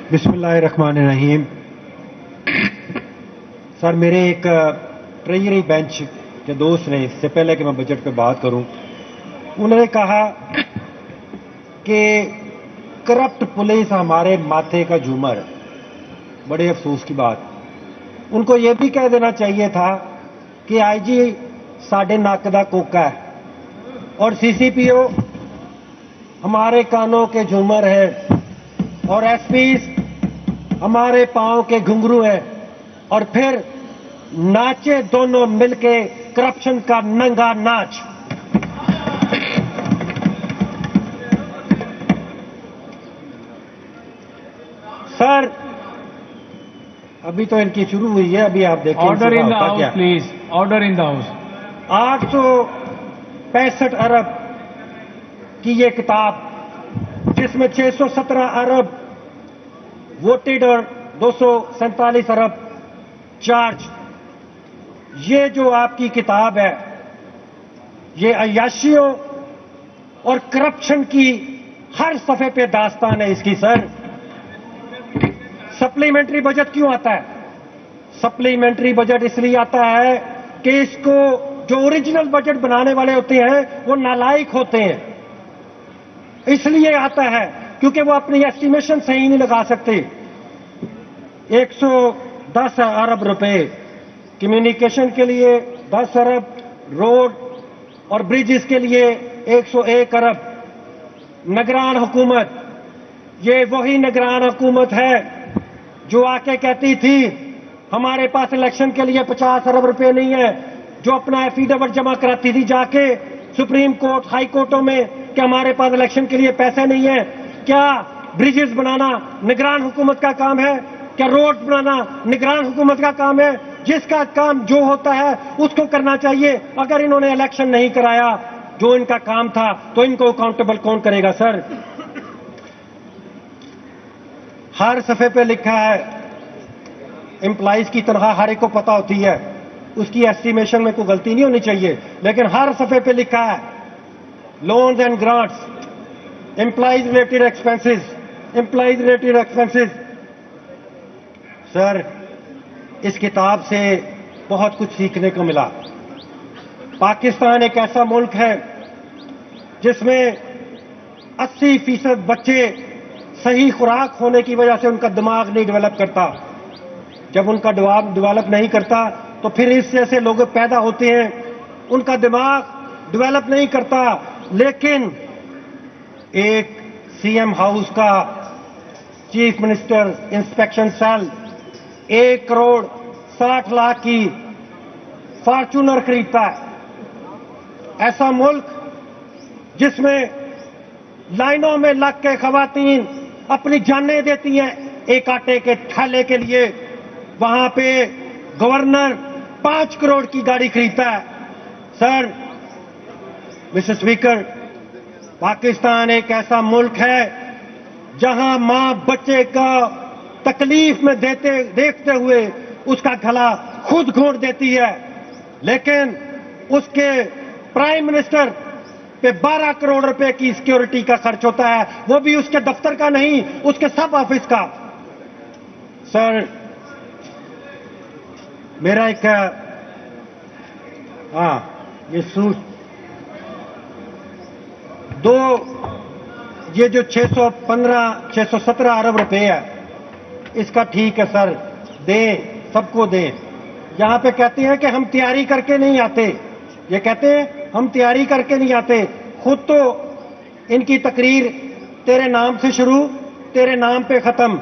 बिस्मिल्लाहिर्रहमानिर्रहीम। सर, मेरे एक ट्रेजरी बेंच के दोस्त ने, इससे पहले कि मैं बजट पे बात करूं, उन्होंने कहा कि करप्ट पुलिस हमारे माथे का झूमर है। बड़े अफसोस की बात। उनको यह भी कह देना चाहिए था कि आईजी साढ़े नक दा कोका है और सीसीपीओ हमारे कानों के झूमर है और एसपी हमारे पांव के घुंघरू हैं, और फिर नाचे दोनों मिलके करप्शन का नंगा नाच। सर, अभी तो इनकी शुरू हुई है, अभी आप देखें। Order in the house please, order in the house. 865 अरब की ये किताब, जिसमें 617 अरब वोटेड और 247 अरब चार्ज, ये जो आपकी किताब है, ये अय्याशियों और करप्शन की हर सफे पे दास्तान है इसकी। सर, सप्लीमेंट्री बजट क्यों आता है? सप्लीमेंट्री बजट इसलिए आता है कि इसको जो ओरिजिनल बजट बनाने वाले होते हैं वो नालायक होते हैं। इसलिए आता है क्योंकि वो अपनी एस्टिमेशन सही नहीं लगा सकते। 110 अरब रुपए कम्युनिकेशन के लिए, 10 अरब रोड और ब्रिजेस के लिए, 101 अरब। निगरान हुकूमत, ये वही निगरान हुकूमत है जो आके कहती थी हमारे पास इलेक्शन के लिए 50 अरब रुपए नहीं है, जो अपना एफिडेविट जमा कराती थी जाके सुप्रीम कोर्ट, हाई कोर्टों में कि हमारे पास इलेक्शन के लिए पैसे नहीं है। क्या ब्रिजेस बनाना निगरान हुकूमत का काम है? क्या रोड बनाना निगरान हुकूमत का काम है? जिसका काम जो होता है उसको करना चाहिए। अगर इन्होंने इलेक्शन नहीं कराया जो इनका काम था, तो इनको अकाउंटेबल कौन करेगा? सर, हर सफे पे लिखा है एम्प्लॉइज की तनख्वाह हर एक को पता होती है, उसकी एस्टिमेशन में कोई गलती नहीं होनी चाहिए, लेकिन हर सफे पे लिखा है loans and grants, employees related expenses, employees related expenses. Sir, इस किताब से बहुत कुछ सीखने को मिला। पाकिस्तान एक ऐसा मुल्क है जिसमें 80% बच्चे सही खुराक होने की वजह से उनका दिमाग नहीं डेवलप करता। जब उनका दिमाग डेवलप नहीं करता तो फिर इस जैसे लोग पैदा होते हैं, उनका दिमाग डेवलप नहीं करता। लेकिन एक सीएम हाउस का chief minister inspection cell 1 crore 60 lakh की फॉर्च्यूनर खरीदता है। ऐसा मुल्क जिसमें लाइनों में लग के खवातीन अपनी जानें देती हैं एक आटे के थैले के लिए, वहां पे गवर्नर 5 करोड़ की गाड़ी खरीदता है। सर, मिस्टर स्पीकर, पाकिस्तान एक ऐसा मुल्क है जहां मां बच्चे का तकलीफ में देखते हुए उसका गला खुद घोंट देती है, लेकिन उसके प्राइम मिनिस्टर पे 12 करोड़ रुपए की सिक्योरिटी का खर्च होता है, वो भी उसके दफ्तर का नहीं, उसके सब ऑफिस का। सर, मेरा एक ये सूट ये जो 617 अरब रुपए है, इसका ठीक है सर, दें, सबको दें। यहां पे कहते हैं कि हम तैयारी करके नहीं आते, ये कहते हैं हम तैयारी करके नहीं आते। खुद तो इनकी तकरीर तेरे नाम से शुरू, तेरे नाम पे खत्म,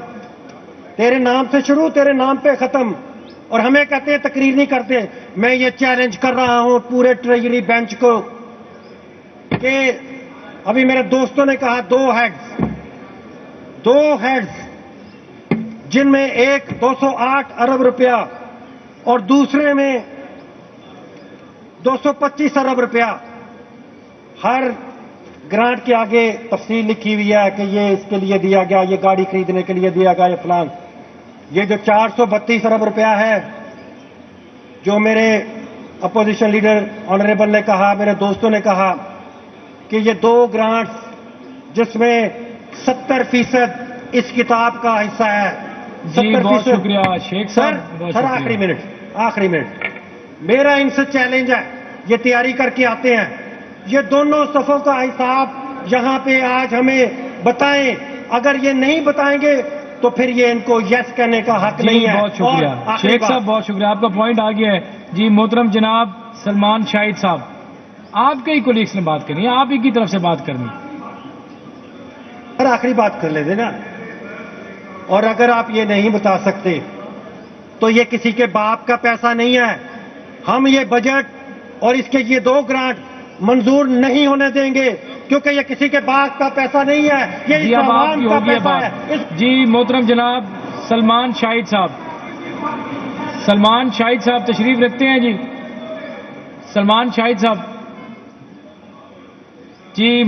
तेरे नाम से शुरू, तेरे नाम पे खत्म, और हमें कहते हैं तकरीर नहीं करते। मैं ये चैलेंज कर रहा हूं पूरे ट्रेजरी बेंच को कि अभी मेरे दोस्तों ने कहा 2 हेड्स जिनमें एक 208 अरब रुपया और दूसरे में 225 अरब रुपया, हर ग्रांट के आगे तफसील लिखी हुई है कि ये इसके लिए दिया गया, ये गाड़ी खरीदने के लिए दिया गया, ये फलान। ये जो 432 अरब रुपया है, जो मेरे अपोजिशन लीडर ऑनरेबल ने कहा, मेरे दोस्तों ने कहा कि ये 2 ग्रांट्स जिसमें 70% इस किताब का हिस्सा है। जी बहुत शुक्रिया शेख सर साहब, बहुत सर शुक्रिया। आखिरी मिनट मेरा इनसे चैलेंज है, ये तैयारी करके आते हैं, ये दोनों सफ़ों का हिसाब यहाँ पे आज हमें बताएं। अगर ये नहीं बताएंगे तो फिर ये इनको यस कहने का हक नहीं है। बहुत शुक्रिया और शेख साहब, बहुत शुक्रिया, आपका पॉइंट आ गया है। जी मोहतरम जनाब सलमान शाहिद साहब, आपके ही कोलीग्स ने बात करनी है, आप ही की तरफ से बात करनी है। सर आखिरी बात कर लेते ना, और अगर आप ये नहीं बता सकते तो ये किसी के बाप का पैसा नहीं है। हम ये बजट और इसके ये 2 ग्रांट मंजूर नहीं होने देंगे, क्योंकि ये किसी के बाप का पैसा नहीं है, ये जी इस अब आवाम आपकी का होगी पैसा है। बात। जी मोहतरम जनाब सलमान शाहिद साहब, सलमान शाहिद साहब तशरीफ रखते हैं जी, सलमान शाहिद साहब जी।